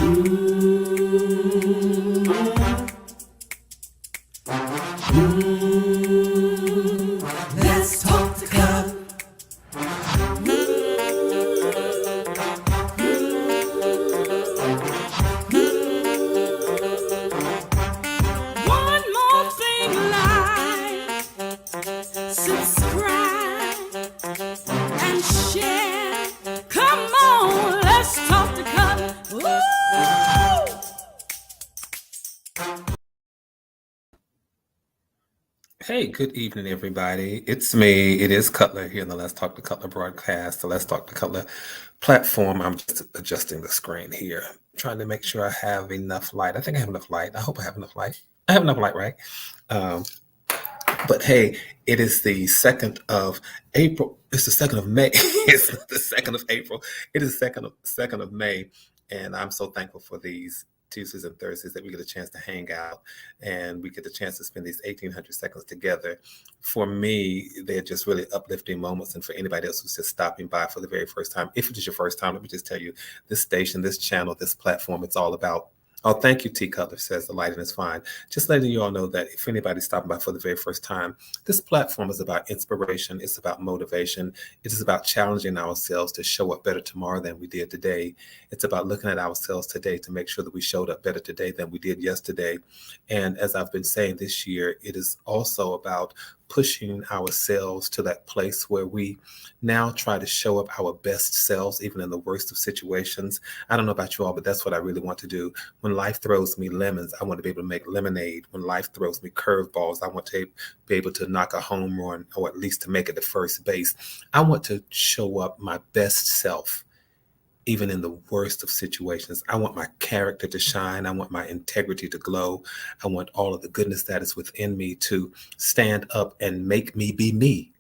Let's talk to God. One more thing, like, subscribe, and share. Come on, let's talk to God. Woo! Hey, good evening, everybody. It's me. It is Cutler here in the Let's Talk to Cutler broadcast, the Let's Talk to Cutler platform. I'm just adjusting the screen here, trying to make sure I have enough light. I think I have enough light. I hope I have enough light. I have enough light, right? Um, but hey, it is the 2nd of April. It's the 2nd of May. It's not the 2nd of April. It is 2nd of May. And I'm so thankful for these Tuesdays and Thursdays that we get a chance to hang out and we get the chance to spend these 1800 seconds together. For me, they're just really uplifting moments. And for anybody else who's just stopping by for the very first time, if it is your first time, let me just tell you, this station, this channel, this platform, it's all about. Oh, thank you, T. Cutler says the lighting is fine. Just letting you all know that if anybody's stopping by for the very first time, this platform is about inspiration. It's about motivation. It is about challenging ourselves to show up better tomorrow than we did today. It's about looking at ourselves today to make sure that we showed up better today than we did yesterday. And as I've been saying this year, it is also about pushing ourselves to that place where we now try to show up our best selves, even in the worst of situations. I don't know about you all, but that's what I really want to do. When life throws me lemons, I want to be able to make lemonade. When life throws me curveballs, I want to be able to knock a home run, or at least to make it to first base. I want to show up my best self, even in the worst of situations. I want my character to shine. I want my integrity to glow. I want all of the goodness that is within me to stand up and make me be me,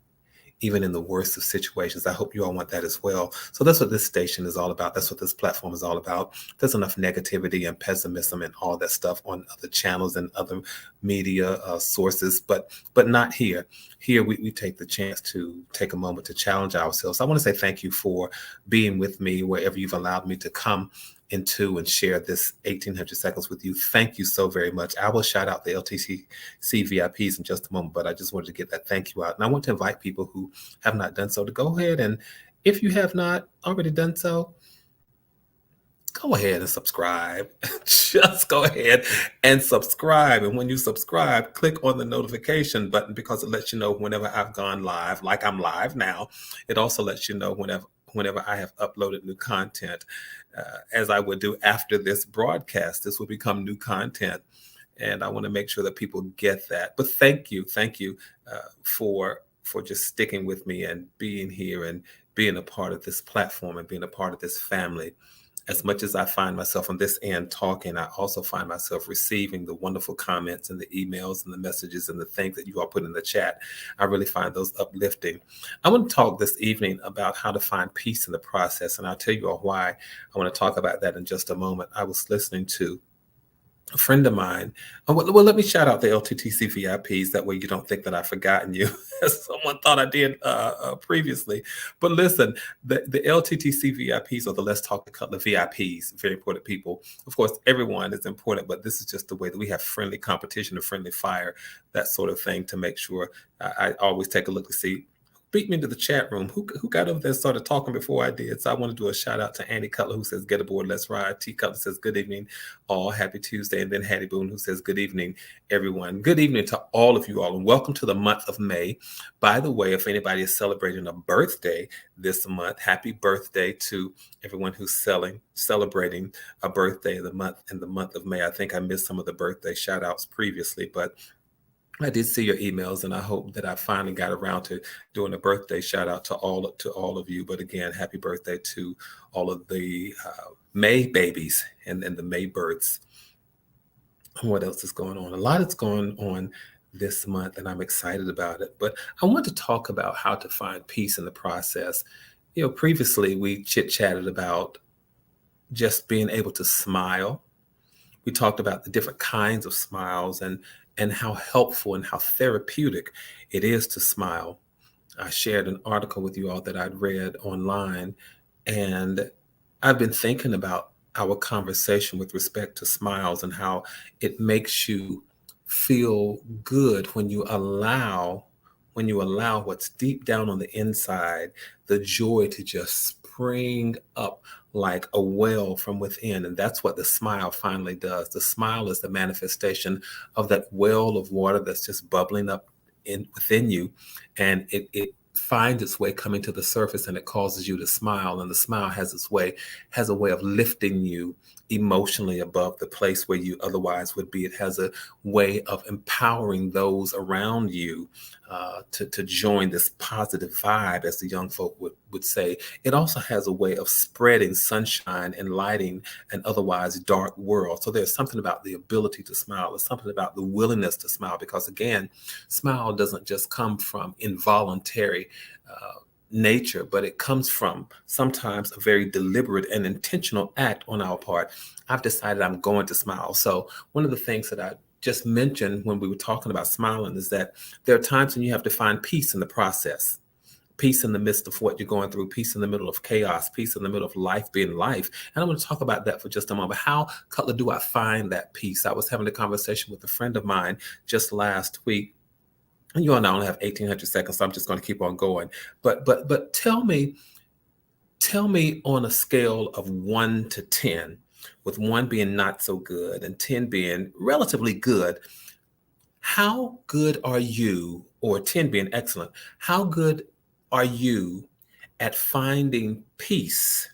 even in the worst of situations. I hope you all want that as well. So that's what this station is all about. That's what this platform is all about. There's enough negativity and pessimism and all that stuff on other channels and other media sources, but not here. Here we take the chance to take a moment to challenge ourselves. I want to say thank you for being with me wherever you've allowed me to come into and share this 1800 seconds with you. Thank you so very much. I will shout out the LTCC VIPs in just a moment, but I just wanted to get that thank you out. And I want to invite people who have not done so to go ahead, and if you have not already done so, go ahead and subscribe. Just go ahead and subscribe. And when you subscribe, click on the notification button, because it lets you know whenever I've gone live, like I'm live now. It also lets you know whenever I have uploaded new content, as I would do after this broadcast. This will become new content, and I want to make sure that people get that. But thank you for just sticking with me and being here and being a part of this platform and being a part of this family. As much as I find myself on this end talking, I also find myself receiving the wonderful comments and the emails and the messages and the things that you all put in the chat. I really find those uplifting. I want to talk this evening about how to find peace in the process, and I'll tell you all why I want to talk about that in just a moment. I was listening to a friend of mine. Well, let me shout out the LTTC VIPs. That way you don't think that I've forgotten you, as someone thought I did previously. But listen, the LTTC VIPs, or the Let's Talk to Cutler VIPs, very important people. Of course, everyone is important, but this is just the way that we have friendly competition and friendly fire, that sort of thing, to make sure I always take a look to see beat me into the chat room. Who got over there and started talking before I did? So I want to do a shout out to Annie Cutler, who says, get aboard, let's ride. T. Cutler says, good evening, all. Happy Tuesday. And then Hattie Boone, who says, good evening, everyone. Good evening to all of you all, and welcome to the month of May. By the way, if anybody is celebrating a birthday this month, happy birthday to everyone who's celebrating a birthday in the month of May. I think I missed some of the birthday shout outs previously, but I did see your emails, and I hope that I finally got around to doing a birthday shout out to all of you. But again, happy birthday to all of the May babies and the May births. What else is going on? A lot is going on this month, and I'm excited about it. But I want to talk about how to find peace in the process. Previously we chit-chatted about just being able to smile. We talked about the different kinds of smiles and how helpful and how therapeutic it is to smile. I shared an article with you all that I'd read online, and I've been thinking about our conversation with respect to smiles and how it makes you feel good when you allow what's deep down on the inside, the joy to just spring up like a well from within. And that's what the smile finally does. The smile is the manifestation of that well of water that's just bubbling up within you. And it finds its way coming to the surface, and it causes you to smile. And the smile has a way of lifting you emotionally above the place where you otherwise would be. It has a way of empowering those around you to join this positive vibe, as the young folk would say. It also has a way of spreading sunshine and lighting an otherwise dark world. So there's something about the ability to smile. There's something about the willingness to smile, because again, smile doesn't just come from involuntary nature, but it comes from sometimes a very deliberate and intentional act on our part. I've decided I'm going to smile. So one of the things that I just mentioned when we were talking about smiling is that there are times when you have to find peace in the process, peace in the midst of what you're going through, peace in the middle of chaos, peace in the middle of life being life. And I'm going to talk about that for just a moment. How, Cutler, do I find that peace? I was having a conversation with a friend of mine just last week. And you all know I only have 1,800 seconds, so I'm just going to keep on going. But tell me on a scale of 1 to 10, with 1 being not so good and 10 being relatively good, how good are you, or 10 being excellent, how good are you at finding peace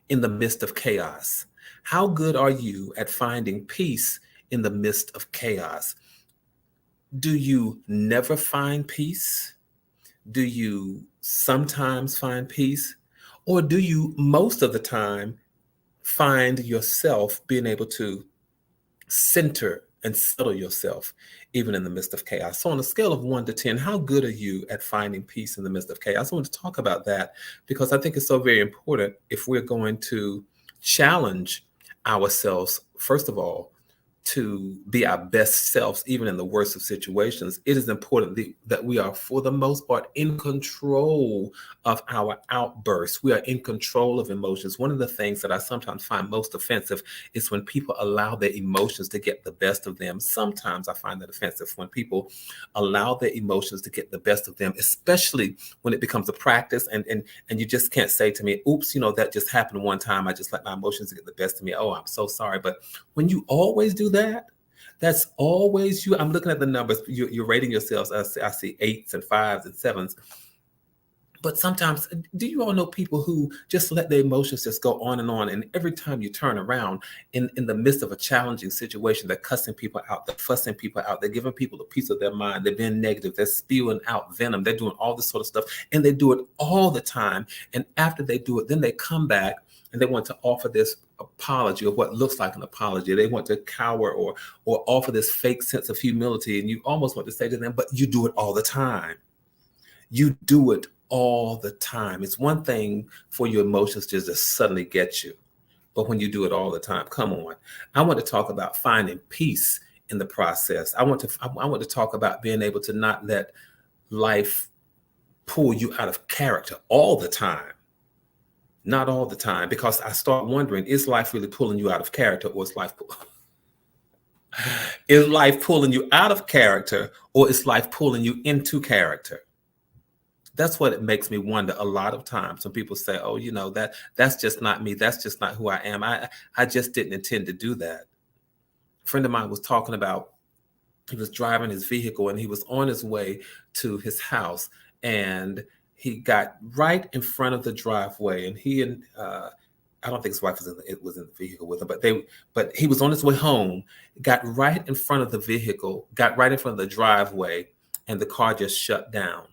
in the midst of chaos? How good are you at finding peace in the midst of chaos? Do you never find peace? Do you sometimes find peace? Or do you most of the time find yourself being able to center and settle yourself even in the midst of chaos? So on a scale of 1 to 10, how good are you at finding peace in the midst of chaos? I want to talk about that because I think it's so very important if we're going to challenge ourselves, first of all, to be our best selves, even in the worst of situations. It is important that we are, for the most part, in control of our outbursts. We are in control of emotions. One of the things that I sometimes find most offensive is when people allow their emotions to get the best of them. Sometimes I find that offensive when people allow their emotions to get the best of them, especially when it becomes a practice and you just can't say to me, oops, that just happened one time. I just let my emotions get the best of me. Oh, I'm so sorry. But when you always do that, that's always you. I'm looking at the numbers. You're rating yourselves. I see 8s and 5s and 7s. But sometimes, do you all know people who just let their emotions just go on? And every time you turn around in the midst of a challenging situation, they're cussing people out, they're fussing people out, they're giving people a piece of their mind, they're being negative, they're spewing out venom, they're doing all this sort of stuff. And they do it all the time. And after they do it, then they come back and they want to offer this apology, or what looks like an apology. They want to cower or offer this fake sense of humility. And you almost want to say to them, but you do it all the time. You do it all the time. It's one thing for your emotions to just suddenly get you, but when you do it all the time, come on. I want to talk about finding peace in the process. I want to talk about being able to not let life pull you out of character all the time. Not all the time, because I start wondering, is life really pulling you out of character, or is life pulling you out of character, or is life pulling you into character? That's what it makes me wonder a lot of times when people say, oh, that's just not me. That's just not who I am. I just didn't intend to do that. A friend of mine was talking about, he was driving his vehicle and he was on his way to his house, and he got right in front of the driveway, and he and I don't think his wife was in the vehicle with him, but he was on his way home, got right in front of the vehicle, got right in front of the driveway, and the car just shut down.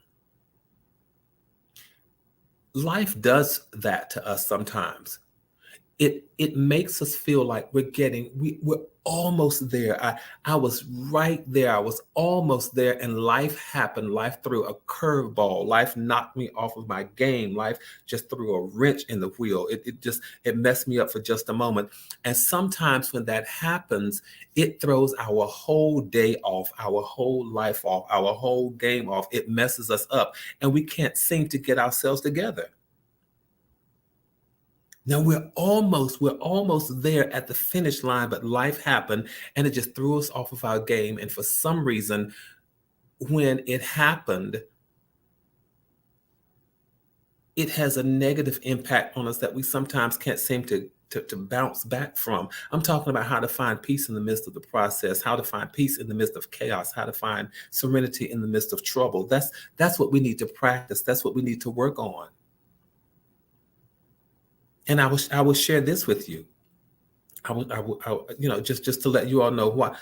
Life does that to us sometimes. It makes us feel like we're almost there. I was right there. I was almost there, and life happened. Life threw a curveball. Life knocked me off of my game. Life just threw a wrench in the wheel. It messed me up for just a moment. And sometimes when that happens, it throws our whole day off, our whole life off, our whole game off. It messes us up, and we can't seem to get ourselves together. Now we're almost there at the finish line, but life happened and it just threw us off of our game. And for some reason, when it happened, it has a negative impact on us that we sometimes can't seem to bounce back from. I'm talking about how to find peace in the midst of the process, how to find peace in the midst of chaos, how to find serenity in the midst of trouble. That's what we need to practice. That's what we need to work on. And I will share this with you. Just to let you all know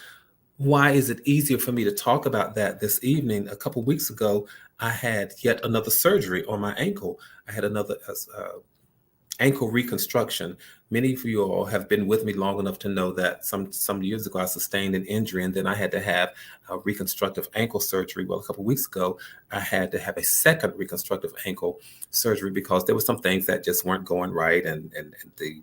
why is it easier for me to talk about that this evening. A couple weeks ago, I had yet another surgery on my ankle. I had another ankle reconstruction. Many of you all have been with me long enough to know that some years ago I sustained an injury, and then I had to have a reconstructive ankle surgery. Well, a couple weeks ago, I had to have a second reconstructive ankle surgery because there were some things that just weren't going right, and the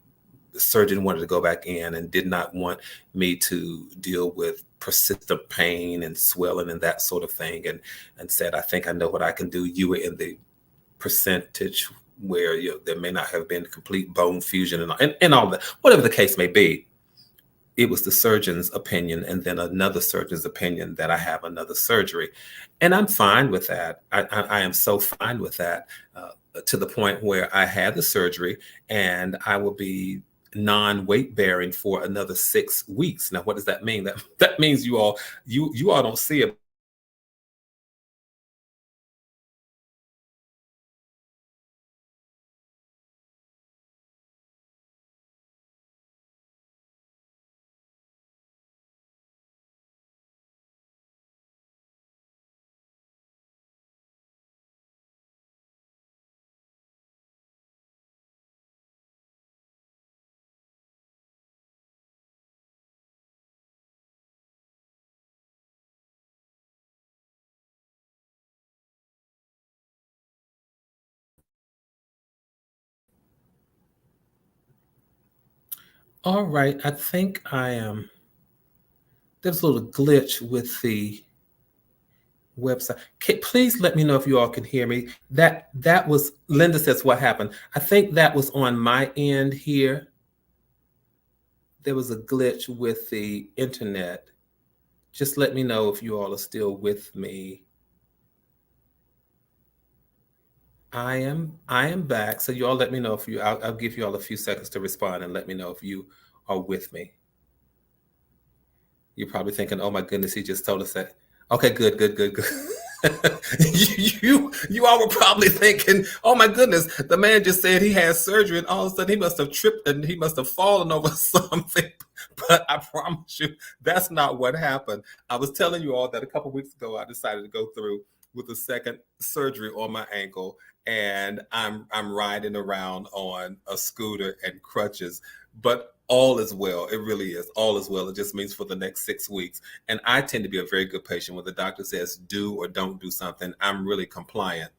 surgeon wanted to go back in and did not want me to deal with persistent pain and swelling and that sort of thing, and said, I think I know what I can do. You were in the percentage where there may not have been complete bone fusion and all that, whatever the case may be. It was the surgeon's opinion and then another surgeon's opinion that I have another surgery. And I'm fine with that. I am so fine with that, to the point where I had the surgery and I will be non-weight bearing for another 6 weeks. Now, what does that mean? That means you all don't see it. All right, I think I am. There's a little glitch with the website. Please let me know if you all can hear me. That was Linda says what happened. I think that was on my end here. There was a glitch with the internet. Just let me know if you all are still with me. I am back. So you all let me know if I'll give you all a few seconds to respond and let me know if you are with me. You're probably thinking, oh my goodness, he just told us that. Okay, good. You all were probably thinking, oh my goodness, the man just said he had surgery and all of a sudden he must have tripped and he must have fallen over something. But I promise you, that's not what happened. I was telling you all that a couple weeks ago, I decided to go through with a second surgery on my ankle, and I'm riding around on a scooter and crutches, but all is well. It really is. All is well. It just means for the next 6 weeks. And I tend to be a very good patient. When the doctor says do or don't do something, I'm really compliant.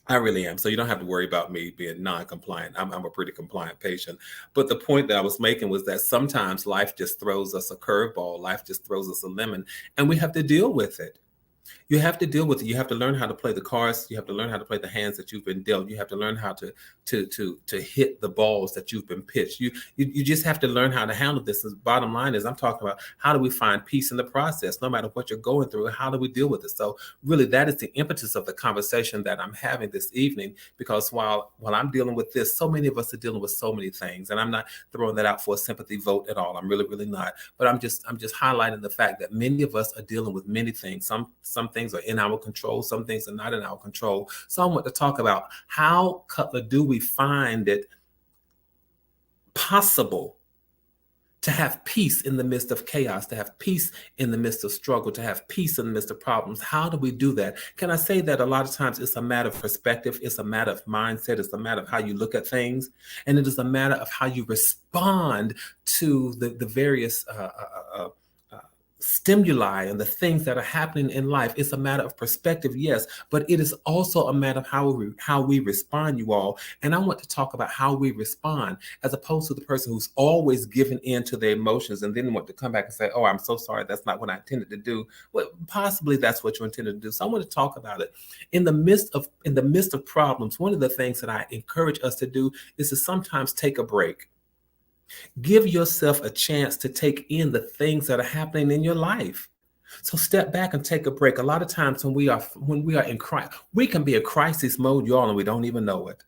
I really am. So you don't have to worry about me being non-compliant. I'm a pretty compliant patient. But the point that I was making was that sometimes life just throws us a curveball. Life just throws us a lemon, and we have to deal with it. You have to deal with it. You have to learn how to play the cards. You have to learn how to play the hands that you've been dealt. You have to learn how to hit the balls that you've been pitched. You just have to learn how to handle this. The bottom line is, I'm talking about how do we find peace in the process, no matter what you're going through. How do we deal with it? So really, that is the impetus of the conversation that I'm having this evening. Because while I'm dealing with this, so many of us are dealing with so many things, and I'm not throwing that out for a sympathy vote at all. I'm really not. But I'm just highlighting the fact that many of us are dealing with many things. Some things are in our control. Some things are not in our control. So I want to talk about how, Cutler, do we find it possible to have peace in the midst of chaos, to have peace in the midst of struggle, to have peace in the midst of problems? How do we do that? Can I say that a lot of times it's a matter of perspective, it's a matter of mindset, it's a matter of how you look at things, and it is a matter of how you respond to the various stimuli and the things that are happening in life. It's a matter of perspective, yes, but it is also a matter of how we respond, you all. And I want to talk about how we respond, as opposed to the person who's always given in to their emotions and then want to come back and say, "Oh, I'm so sorry. That's not what I intended to do." Well, possibly that's what you intended to do. So I want to talk about it. In the midst of problems, one of the things that I encourage us to do is to sometimes take a break. Give yourself a chance to take in the things that are happening in your life. So step back and take a break. A lot of times when we are in crisis, we can be in crisis mode, y'all, and we don't even know it.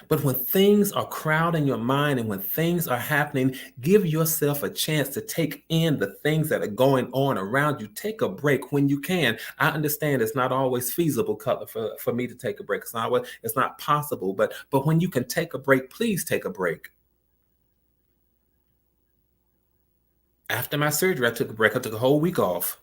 But when things are crowding your mind and when things are happening, give yourself a chance to take in the things that are going on around you. Take a break when you can. I understand it's not always feasible, Cutler, for me to take a break. It's not possible. But when you can take a break, please take a break. After my surgery, I took a break. I took a whole week off.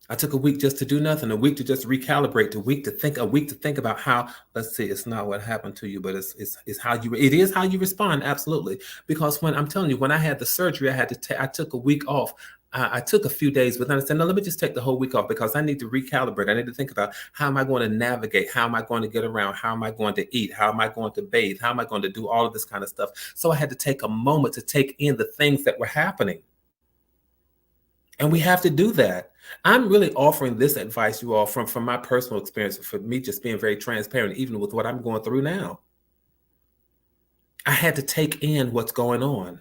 I took a week just to do nothing, a week to just recalibrate, a week to think about how, let's see, it's not what happened to you, but it's how it is how you respond. Absolutely. Because when I'm telling you, when I had the surgery, I took a week off. I took a few days, but then I said, no, let me just take the whole week off because I need to recalibrate. I need to think about how am I going to navigate? How am I going to get around? How am I going to eat? How am I going to bathe? How am I going to do all of this kind of stuff? So I had to take a moment to take in the things that were happening. And we have to do that. I'm really offering this advice, you all, from my personal experience, for me just being very transparent, even with what I'm going through now. I had to take in what's going on.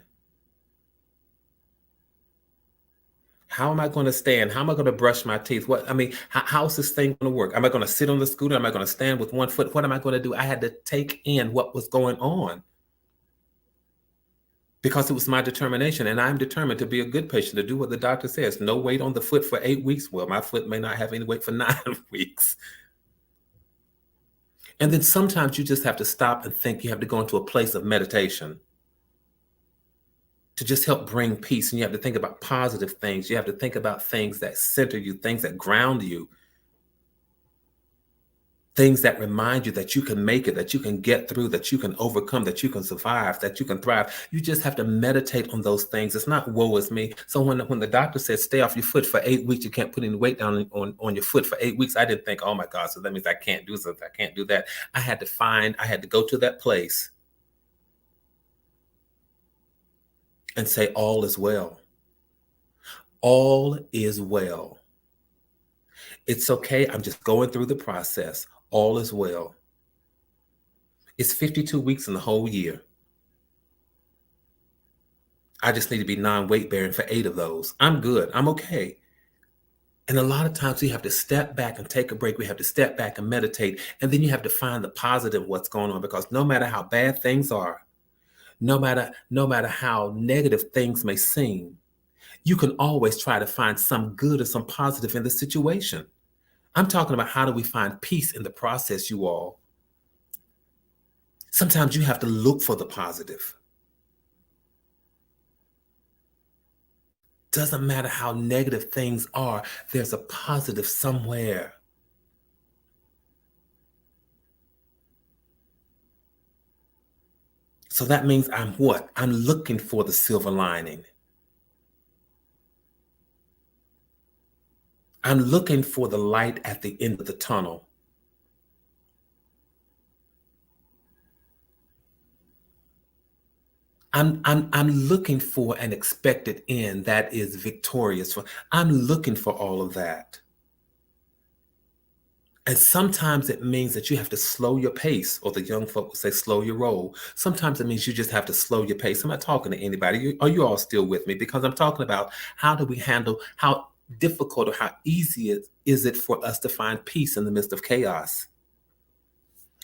How am I going to stand? How am I going to brush my teeth? How's this thing going to work? Am I going to sit on the scooter? Am I going to stand with one foot? What am I going to do? I had to take in what was going on. Because it was my determination, and I'm determined to be a good patient, to do what the doctor says. No weight on the foot for 8 weeks. Well, my foot may not have any weight for 9 weeks. And then sometimes you just have to stop and think. You have to go into a place of meditation to just help bring peace. And you have to think about positive things. You have to think about things that center you, things that ground you, things that remind you that you can make it, that you can get through, that you can overcome, that you can survive, that you can thrive. You just have to meditate on those things. It's not woe is me. So when the doctor said stay off your foot for 8 weeks, you can't put any weight down on your foot for 8 weeks, I didn't think, oh my God, so that means I can't do something. I can't do that. I had to go to that place and say, all is well. All is well. It's okay. I'm just going through the process. All is well. It's 52 weeks in the whole year. I just need to be non-weight bearing for 8 of those. I'm good. I'm okay. And a lot of times we have to step back and take a break. We have to step back and meditate. And then you have to find the positive of what's going on, because no matter how bad things are, no matter how negative things may seem, you can always try to find some good or some positive in the situation. I'm talking about how do we find peace in the process, you all. Sometimes you have to look for the positive. Doesn't matter how negative things are, there's a positive somewhere. So that means I'm what? I'm looking for the silver lining. I'm looking for the light at the end of the tunnel. I'm looking for an expected end that is victorious. I'm looking for all of that. And sometimes it means that you have to slow your pace, or the young folk will say, slow your roll. Sometimes it means you just have to slow your pace. I'm not talking to anybody. Are you all still with me? Because I'm talking about how do we handle, how difficult or how easy is it for us to find peace in the midst of chaos?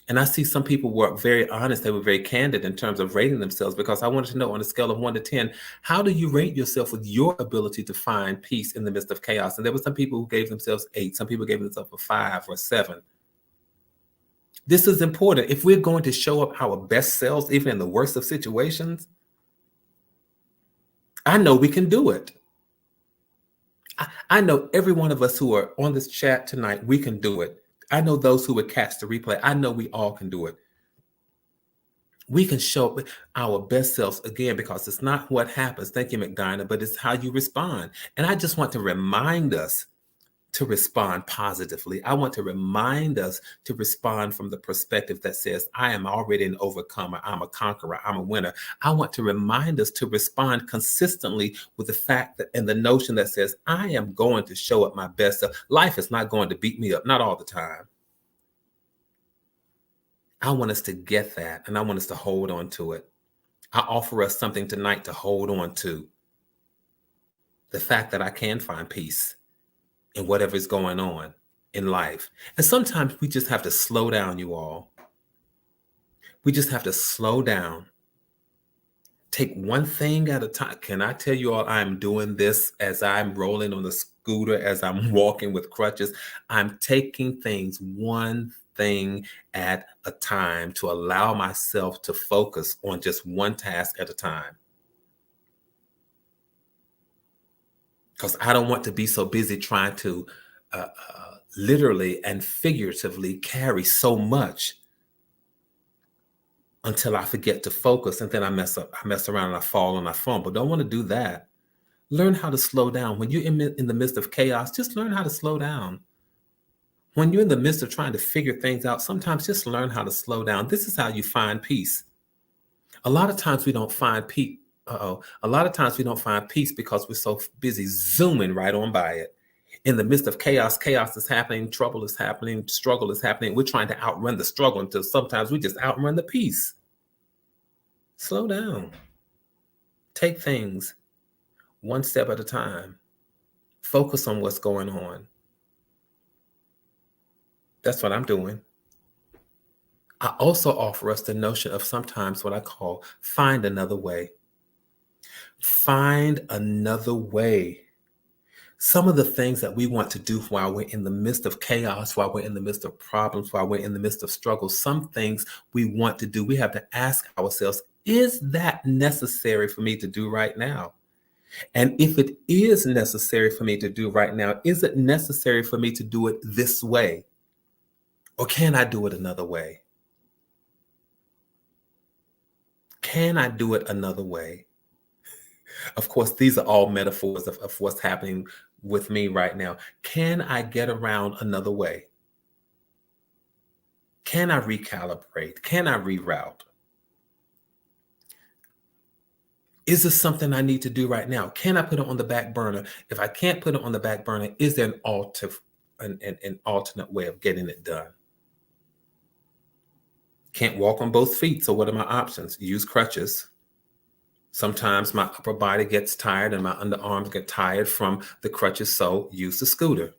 And I see some people were very honest. They were very candid in terms of rating themselves, because I wanted to know, on a scale of 1 to 10, how do you rate yourself with your ability to find peace in the midst of chaos? And there were some people who gave themselves 8. Some people gave themselves a 5 or 7. This is important. If we're going to show up our best selves, even in the worst of situations, I know we can do it. I know every one of us who are on this chat tonight, we can do it. I know those who would catch the replay. I know we all can do it. we can show up our best selves again because it's not what happens. Thank you, McDina, but it's how you respond. And I just want to remind us to respond positively. I want to remind us to respond from the perspective that says, I am already an overcomer. I'm a conqueror. I'm a winner. I want to remind us to respond consistently with the fact that, and the notion that says, I am going to show up my best self. Life is not going to beat me up, not all the time. I want us to get that, and I want us to hold on to it. I offer us something tonight to hold on to. The fact that I can find peace in whatever is going on in life. And sometimes we just have to slow down, you all. We just have to slow down. Take one thing at a time. Can I tell you all, I'm doing this as I'm rolling on the scooter, as I'm walking with crutches. I'm taking things one thing at a time to allow myself to focus on just one task at a time. Because I don't want to be so busy trying to literally and figuratively carry so much until I forget to focus, and then I mess up. I mess around and I fall and I fumble. Don't want to do that. Learn how to slow down. When you're in the midst of chaos, just learn how to slow down. When you're in the midst of trying to figure things out, sometimes just learn how to slow down. This is how you find peace. A lot of times we don't find peace. A lot of times we don't find peace because we're so busy zooming right on by it. In the midst of chaos, chaos is happening, trouble is happening, struggle is happening. We're trying to outrun the struggle until sometimes we just outrun the peace. Slow down. Take things one step at a time. Focus on what's going on. That's what I'm doing. I also offer us the notion of sometimes what I call find another way. Find another way. Some of the things that we want to do while we're in the midst of chaos, while we're in the midst of problems, while we're in the midst of struggles, some things we want to do, we have to ask ourselves, is that necessary for me to do right now? And if it is necessary for me to do right now, is it necessary for me to do it this way? Or can I do it another way? Can I do it another way? Of course, these are all metaphors of what's happening with me right now. Can I get around another way? Can I recalibrate? Can I reroute? Is this something I need to do right now? Can I put it on the back burner? If I can't put it on the back burner, is there an alternate way of getting it done? Can't walk on both feet, so what are my options? Use crutches. Sometimes my upper body gets tired and my underarms get tired from the crutches, so use the scooter.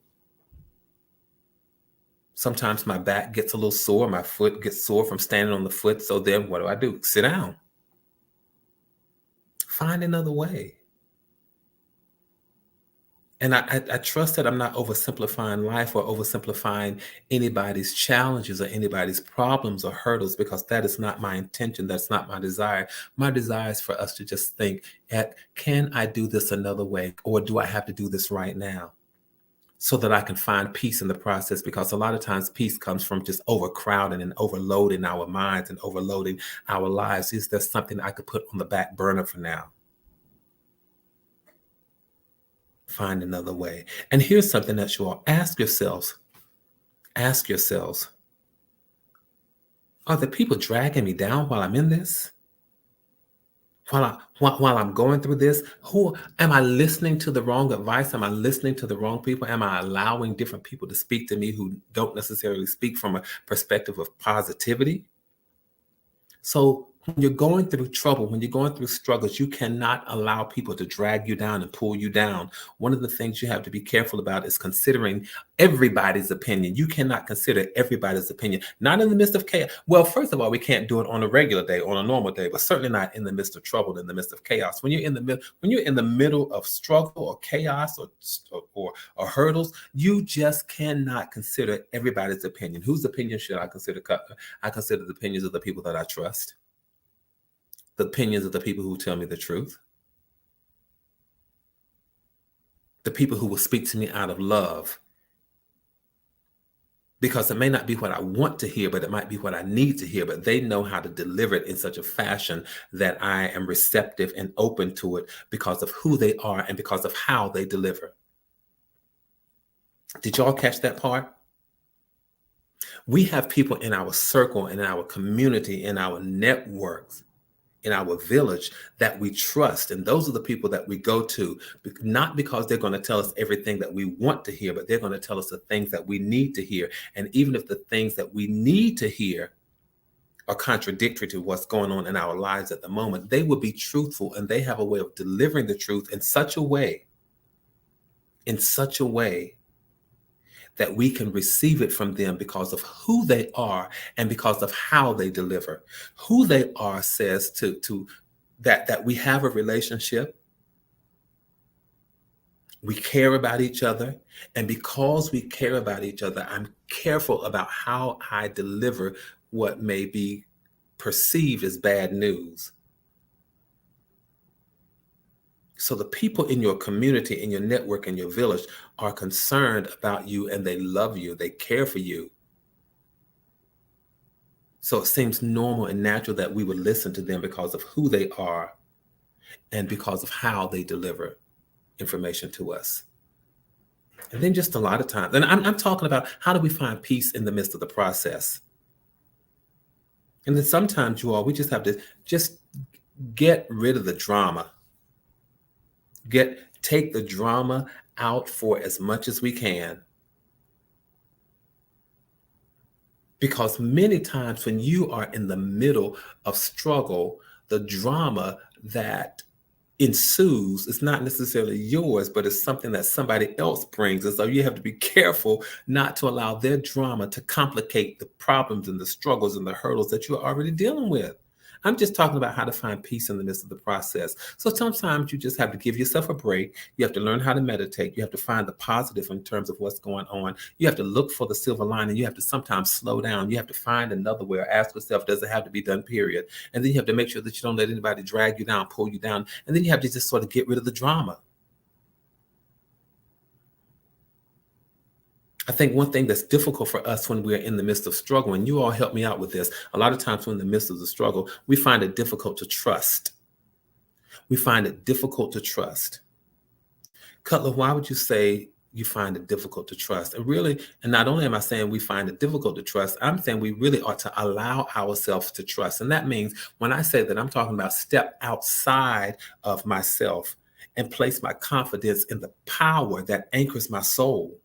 Sometimes my back gets a little sore, my foot gets sore from standing on the foot, so then what do? Sit down. Find another way. And I trust that I'm not oversimplifying life or oversimplifying anybody's challenges or anybody's problems or hurdles, because that is not my intention. That's not my desire. My desire is for us to just think, can I do this another way? Or do I have to do this right now? So that I can find peace in the process, because a lot of times peace comes from just overcrowding and overloading our minds and overloading our lives. Is there something I could put on the back burner for now? Find another way. And here's something that you all ask yourselves. Ask yourselves, are the people dragging me down while I'm in this? While I'm going through this? Who am I listening to the wrong advice? Am I listening to the wrong people? Am I allowing different people to speak to me who don't necessarily speak from a perspective of positivity? So when you're going through trouble, when you're going through struggles, you cannot allow people to drag you down and pull you down. One of the things you have to be careful about is considering everybody's opinion. You cannot consider everybody's opinion, not in the midst of chaos. Well, first of all, we can't do it on a regular day, on a normal day, but certainly not in the midst of trouble, in the midst of chaos. When you're in the middle of struggle or chaos or hurdles, you just cannot consider everybody's opinion. Whose opinion should I consider? I consider the opinions of the people that I trust. The opinions of the people who tell me the truth, the people who will speak to me out of love, because it may not be what I want to hear, but it might be what I need to hear. But they know how to deliver it in such a fashion that I am receptive and open to it because of who they are and because of how they deliver. Did y'all catch that part? We have people in our circle, in our community, in our networks, in our village that we trust. And those are the people that we go to, not because they're going to tell us everything that we want to hear, but they're going to tell us the things that we need to hear. And even if the things that we need to hear are contradictory to what's going on in our lives at the moment, they will be truthful, and they have a way of delivering the truth in such a way that we can receive it from them because of who they are and because of how they deliver. Who they are says to that we have a relationship, we care about each other, and because we care about each other, I'm careful about how I deliver what may be perceived as bad news. So the people in your community, in your network, in your village are concerned about you, and they love you. They care for you. So it seems normal and natural that we would listen to them because of who they are and because of how they deliver information to us. And then just a lot of times, and I'm talking about how do we find peace in the midst of the process? And then sometimes, you all, we just have to just get rid of the drama. Take the drama out for as much as we can. Because many times when you are in the middle of struggle, the drama that ensues is not necessarily yours, but it's something that somebody else brings. And so you have to be careful not to allow their drama to complicate the problems and the struggles and the hurdles that you're already dealing with. I'm just talking about how to find peace in the midst of the process. So sometimes you just have to give yourself a break. You have to learn how to meditate. You have to find the positive in terms of what's going on. You have to look for the silver lining. You have to sometimes slow down. You have to find another way, or ask yourself, does it have to be done, period? And then you have to make sure that you don't let anybody drag you down, pull you down. And then you have to just sort of get rid of the drama. I think one thing that's difficult for us when we're in the midst of struggle, and you all help me out with this, a lot of times when in the midst of the struggle, we find it difficult to trust. We find it difficult to trust. Cutler, why would you say you find it difficult to trust? And really, and not only am I saying we find it difficult to trust, I'm saying we really ought to allow ourselves to trust. And that means when I say that, I'm talking about step outside of myself and place my confidence in the power that anchors my soul.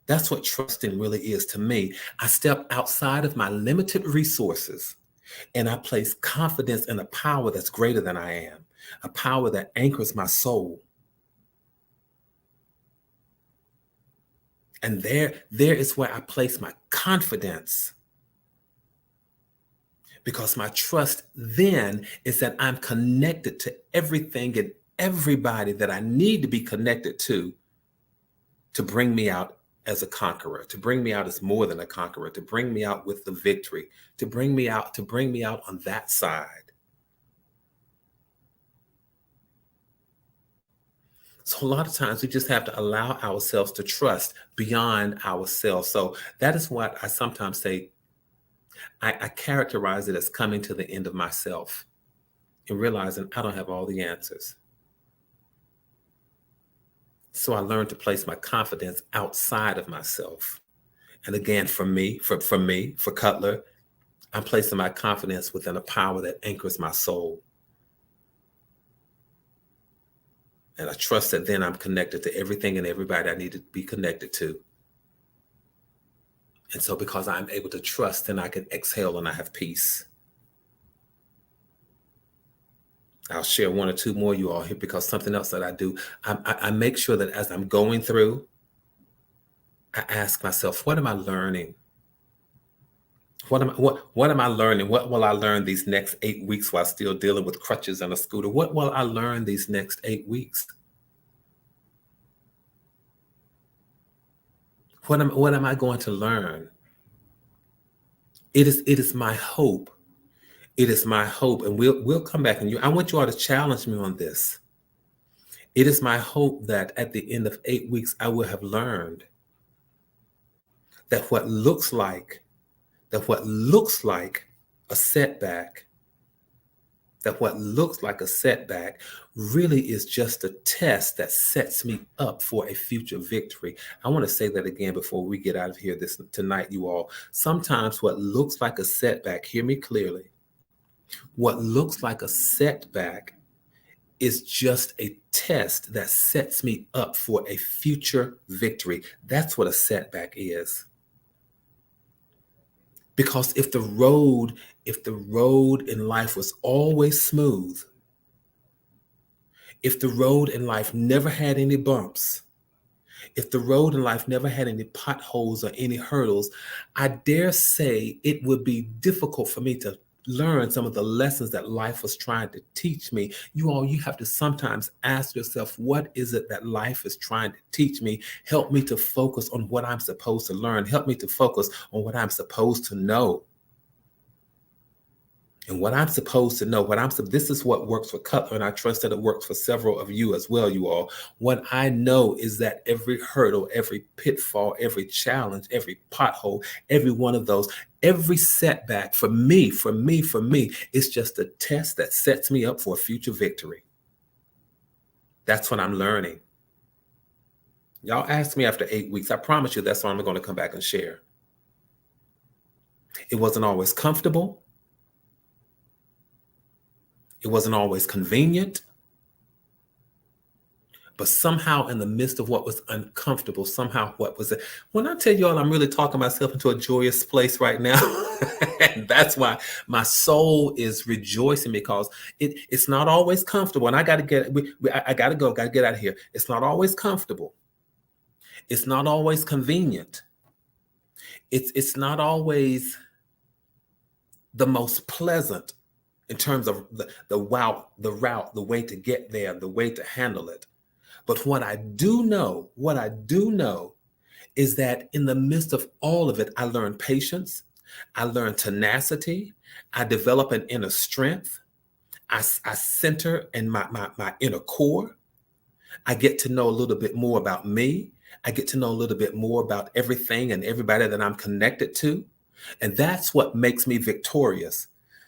That's what trusting really is to me. I step outside of my limited resources and I place confidence in a power that's greater than I am, a power that anchors my soul. And there is where I place my confidence. Because my trust then is that I'm connected to everything and everybody that I need to be connected to bring me out as a conqueror, to bring me out as more than a conqueror, to bring me out with the victory, to bring me out on that side. So a lot of times we just have to allow ourselves to trust beyond ourselves. So that is what I sometimes say. I characterize it as coming to the end of myself and realizing I don't have all the answers. So I learned to place my confidence outside of myself. And again, for Cutler, I'm placing my confidence within a power that anchors my soul. And I trust that then I'm connected to everything and everybody I need to be connected to. And so because I'm able to trust, then I can exhale and I have peace. I'll share one or two more you all here because something else that I do, I make sure that as I'm going through, I ask myself, what am I learning? What am I learning? What will I learn these next 8 weeks while still dealing with crutches and a scooter? What will I learn these next 8 weeks? What am I going to learn? It is my hope. It is my hope, and we'll come back, and I want you all to challenge me on this. It is my hope that at the end of 8 weeks, I will have learned that what looks like a setback, that what looks like a setback really is just a test that sets me up for a future victory. I want to say that again before we get out of here tonight, you all. Sometimes what looks like a setback, hear me clearly, what looks like a setback is just a test that sets me up for a future victory. That's what a setback is. Because if the road in life was always smooth, if the road in life never had any bumps, if the road in life never had any potholes or any hurdles, I dare say it would be difficult for me to learn some of the lessons that life was trying to teach me. You have to sometimes ask yourself, what is it that life is trying to teach me? Help me to focus on what I'm supposed to learn. Help me to focus on what I'm supposed to know. And what I'm supposed to know, this is what works for Cutler, and I trust that it works for several of you as well, you all. What I know is that every hurdle, every pitfall, every challenge, every pothole, every one of those, every setback for me, it's just a test that sets me up for a future victory. That's what I'm learning. Y'all asked me after 8 weeks. I promise you that's what I'm going to come back and share. It wasn't always comfortable. It wasn't always convenient, but somehow in the midst of what was uncomfortable, when I tell y'all I'm really talking myself into a joyous place right now, and that's why my soul is rejoicing, because it's not always comfortable. And I got to get out of here. It's not always comfortable. It's not always convenient. It's not always the most pleasant in terms of the route, the way to get there, the way to handle it. But what I do know is that in the midst of all of it, I learn patience, I learn tenacity, I develop an inner strength, I center in my inner core. I get to know a little bit more about me. I get to know a little bit more about everything and everybody that I'm connected to. And that's what makes me victorious.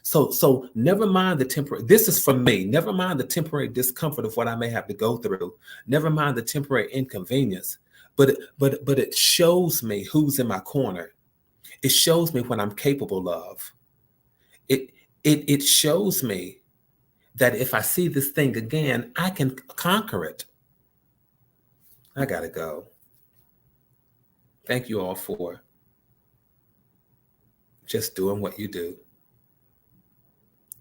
So never mind the temporary, this is for me, never mind the temporary discomfort of what I may have to go through. Never mind the temporary inconvenience, but it shows me who's in my corner. It shows me what I'm capable of. It shows me that if I see this thing again, I can conquer it. I gotta go. Thank you all for just doing what you do.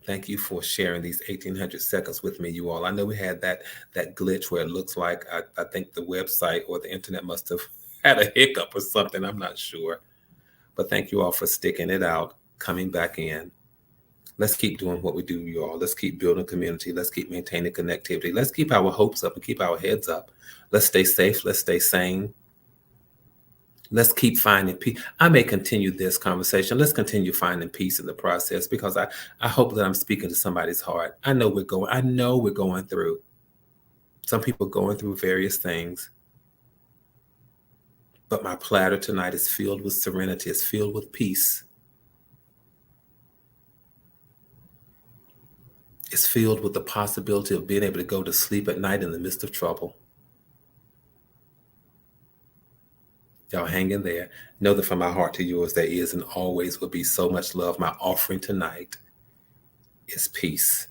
Thank you for sharing these 1,800 seconds with me, you all. I know we had that glitch where it looks like I think the website or the internet must have had a hiccup or something. I'm not sure. But thank you all for sticking it out, coming back in. Let's keep doing what we do, you all. Let's keep building community. Let's keep maintaining connectivity. Let's keep our hopes up and keep our heads up. Let's stay safe. Let's stay sane. Let's keep finding peace. I may continue this conversation. Let's continue finding peace in the process, because I hope that I'm speaking to somebody's heart. I know we're going through. Some people are going through various things. But my platter tonight is filled with serenity. It's filled with peace. It's filled with the possibility of being able to go to sleep at night in the midst of trouble. Y'all hang in there. Know that from my heart to yours, there is and always will be so much love. My offering tonight is peace.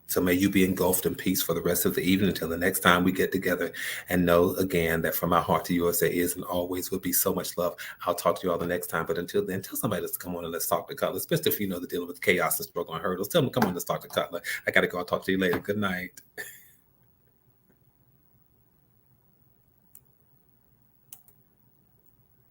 So may you be engulfed in peace for the rest of the evening until the next time we get together. And know again that from my heart to yours, there is and always will be so much love. I'll talk to you all the next time. But until then, tell somebody to come on and let's talk to Cutler, especially if you know they're dealing with chaos and struggle and hurdles. Tell them, come on, let's talk to Cutler. I got to go. I'll talk to you later. Good night.